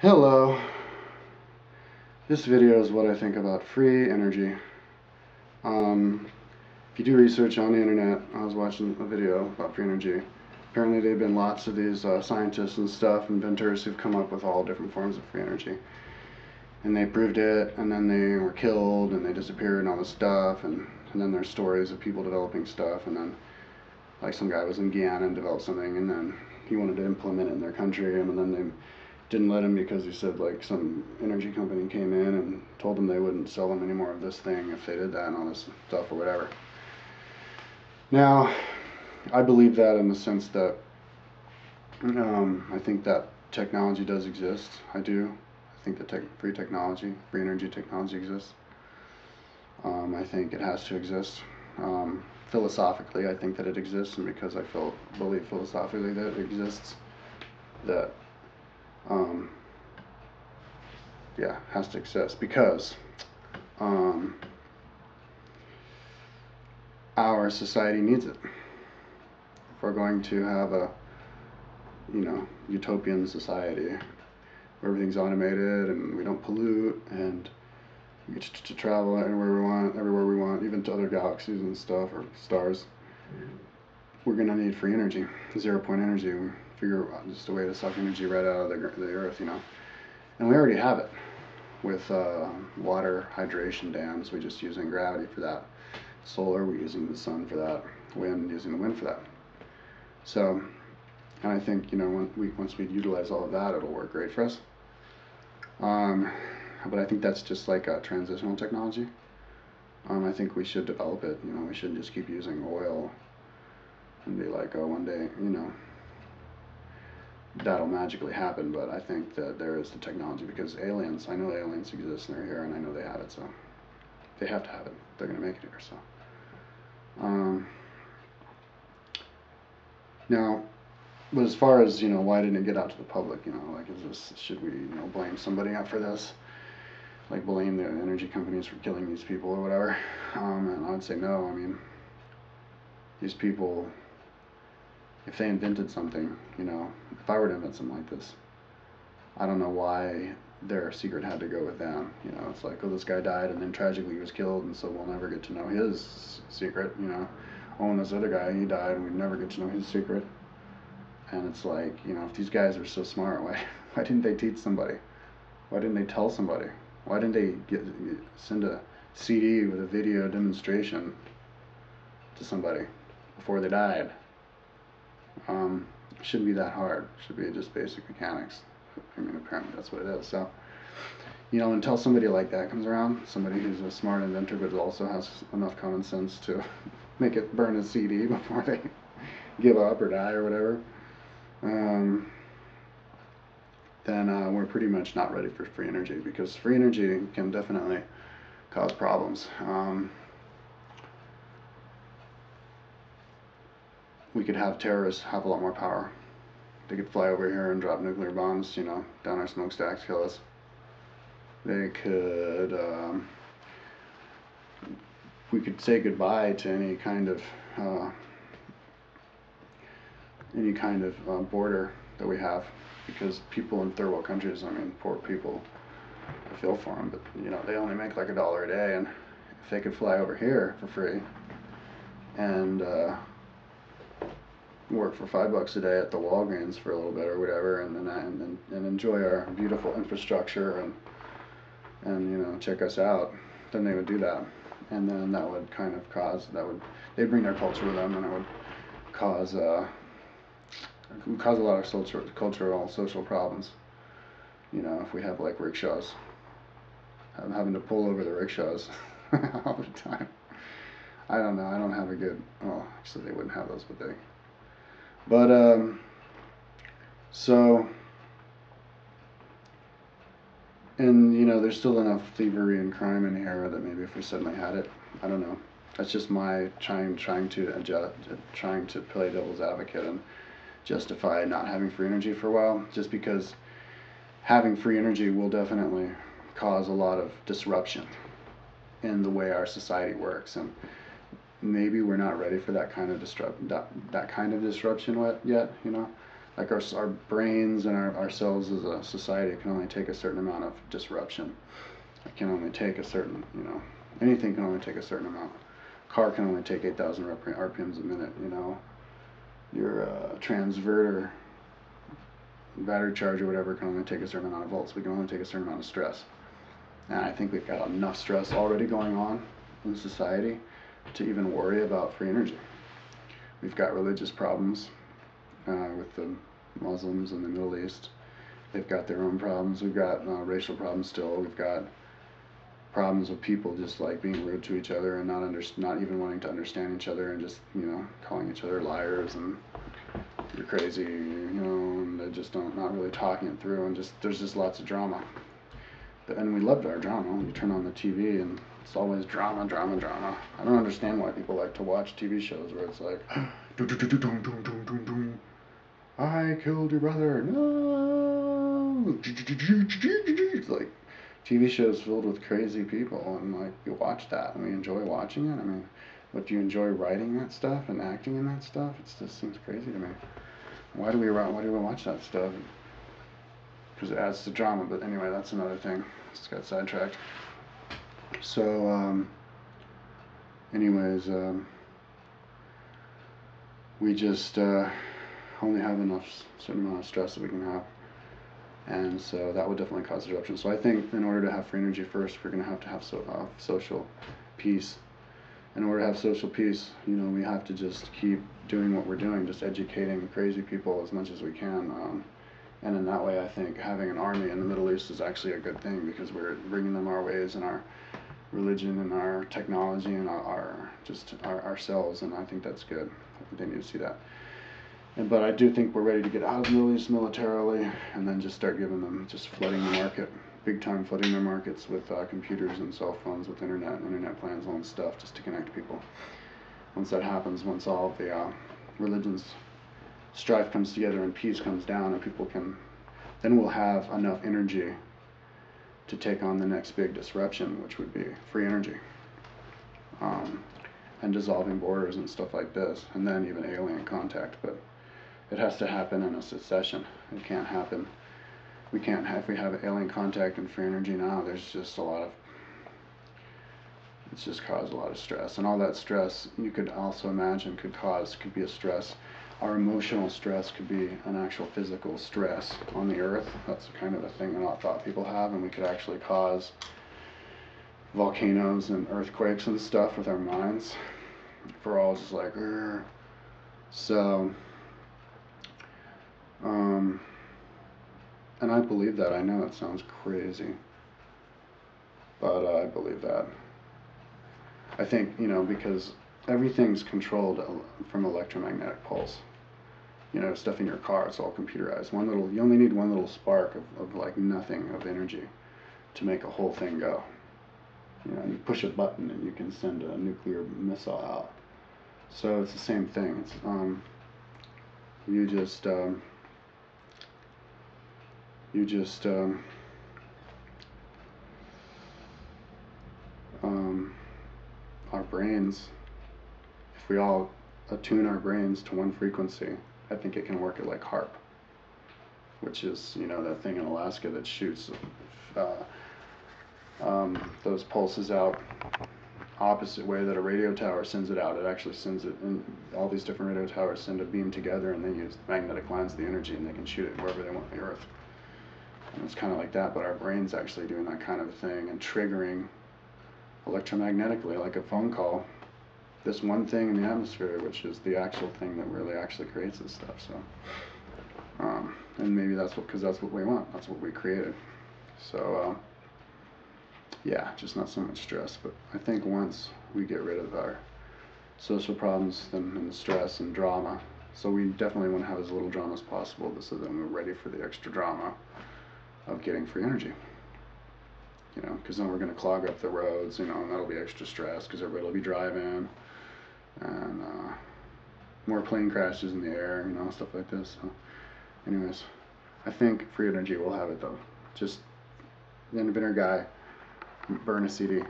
Hello. This video is what I think about free energy. If you do research on the internet, I was watching a video about free energy. Apparently there have been lots of these scientists and stuff, inventors, who've come up with all different forms of free energy. And they proved it, and then they were killed, and they disappeared, and all this stuff, and then there's stories of people developing stuff, and then like some guy was in Guyana and developed something, and then he wanted to implement it in their country, and then they didn't let him because he said like some energy company came in and told them they wouldn't sell them any more of this thing if they did that and all this stuff or whatever. Now, I believe that in the sense that I think that technology does exist. I do. I think that free energy technology exists. I think it has to exist. Philosophically, I think that it exists, and because I believe philosophically that it exists, that yeah, has to exist because our society needs it. If we're going to have a utopian society where everything's automated and we don't pollute and we get to travel everywhere we want, even to other galaxies and stuff or stars, we're gonna need free energy, 0-point energy. We figure out just a way to suck energy right out of the earth, and we already have it with water hydration dams. We're just using gravity for that. Solar, we're using the sun for that. Wind, using the wind for that. So, and I think once we utilize all of that, it'll work great for us. But I think that's just like a transitional technology. I think we should develop it. We shouldn't just keep using oil and be like, oh, one day, that'll magically happen. But I think that there is the technology, because I know aliens exist and they're here, and I know they have it, so they have to have it. They're gonna make it here, so. Now, but as far as why didn't it get out to the public? Like, should we blame somebody out for this? Like, blame the energy companies for killing these people or whatever? And I'd say no. I mean, these people, if they invented something, if I were to invent something like this, I don't know why their secret had to go with them. It's like, oh, this guy died and then tragically he was killed, and so we'll never get to know his secret. Oh, and this other guy, he died and we never get to know his secret. And it's like, if these guys are so smart, why didn't they teach somebody? Why didn't they tell somebody? Why didn't they send a CD with a video demonstration to somebody before they died? It shouldn't be that hard. It should be just basic mechanics. I mean, apparently that's what it is. So, until somebody like that comes around, somebody who's a smart inventor but also has enough common sense to make it burn a CD before they give up or die or whatever, then we're pretty much not ready for free energy, because free energy can definitely cause problems. We could have terrorists have a lot more power. They could fly over here and drop nuclear bombs, down our smokestacks, kill us. They could, we could say goodbye to any kind of border that we have, because people in third world countries, I mean, poor people, I feel for them, but they only make like $1 a day, and if they could fly over here for free and work for $5 a day at the Walgreens for a little bit or whatever, and enjoy our beautiful infrastructure and check us out, then they would do that, and then that would kind of they'd bring their culture with them, and it would cause a lot of cultural, social problems. If we have like rickshaws, having to pull over the rickshaws all the time. I don't know. I don't have a good. Oh, actually, they wouldn't have those, would they? But so, and there's still enough thievery and crime in here that maybe if we suddenly had it, I don't know. That's just my trying to play devil's advocate and justify not having free energy for a while, just because having free energy will definitely cause a lot of disruption in the way our society works, and maybe we're not ready for that kind of disruption yet. like our brains and ourselves as a society can only take a certain amount of disruption. It can only take a certain, anything can only take a certain amount. Car can only take 8,000 RPMs a minute, Your transverter, battery charge or whatever can only take a certain amount of volts. We can only take a certain amount of stress. And I think we've got enough stress already going on in society to even worry about free energy. We've got religious problems with the Muslims in the Middle East. They've got their own problems. We've got racial problems still. We've got problems with people just like being rude to each other and not even wanting to understand each other and just calling each other liars and you're crazy, and they just not really talking it through, and there's just lots of drama. And we loved our drama. You turn on the TV and it's always drama, drama, drama. I don't understand why people like to watch TV shows where it's like, I killed your brother. No. It's like TV shows filled with crazy people, and like you watch that and we enjoy watching it. I mean, but do you enjoy writing that stuff and acting in that stuff? It just seems crazy to me. Why do we watch that stuff? Because it adds to drama. But anyway, that's another thing. Just got sidetracked. So, anyways, we just only have enough certain amount of stress that we can have, and so that would definitely cause disruption. So I think in order to have free energy, first we're going to have social peace. In order to have social peace, we have to just keep doing what we're doing, just educating crazy people as much as we can. And in that way, I think having an army in the Middle East is actually a good thing because we're bringing them our ways and our religion and our technology and ourselves, and I think that's good. I think they need to see that. But I do think we're ready to get out of the Middle East militarily and then just start giving them, just flooding the market, big time flooding their markets with computers and cell phones, with internet plans and stuff, just to connect people. Once that happens, once all of the religions strife comes together and peace comes down and people then we'll have enough energy to take on the next big disruption, which would be free energy, and dissolving borders and stuff like this, and then even alien contact. But it has to happen in a succession. It can't happen. We can't have, if we have alien contact and free energy now, there's just it's just caused a lot of stress. And all that stress, you could also imagine, could be a stress. Our emotional stress could be an actual physical stress on the earth. That's kind of a thing that I thought people have, and we could actually cause volcanoes and earthquakes and stuff with our minds. If we're all just like, Urgh. So, and I believe that. I know it sounds crazy, but I believe that. I think, because everything's controlled from electromagnetic pulse. Stuff in your car, it's all computerized. You only need one little spark of like nothing of energy to make a whole thing go. You push a button and you can send a nuclear missile out. So it's the same thing. It's our brains, if we all attune our brains to one frequency, I think it can work like HARP, which is, that thing in Alaska that shoots those pulses out opposite way that a radio tower sends it out. It actually sends it in. All these different radio towers send a beam together, and they use magnetic lines of the energy, and they can shoot it wherever they want on the earth. And it's kind of like that, but our brain's actually doing that kind of thing and triggering electromagnetically, like a phone call, this one thing in the atmosphere, which is the actual thing that really actually creates this stuff. So, and maybe because that's what we want. That's what we created. So, yeah, just not so much stress. But I think once we get rid of our social problems and the stress and drama, so we definitely want to have as little drama as possible, so that we're ready for the extra drama of getting free energy. Because then we're going to clog up the roads, and that'll be extra stress because everybody will be driving, and more plane crashes in the air, stuff like this. So, anyways, I think free energy will have it though. Just the inventor guy, burn a CD.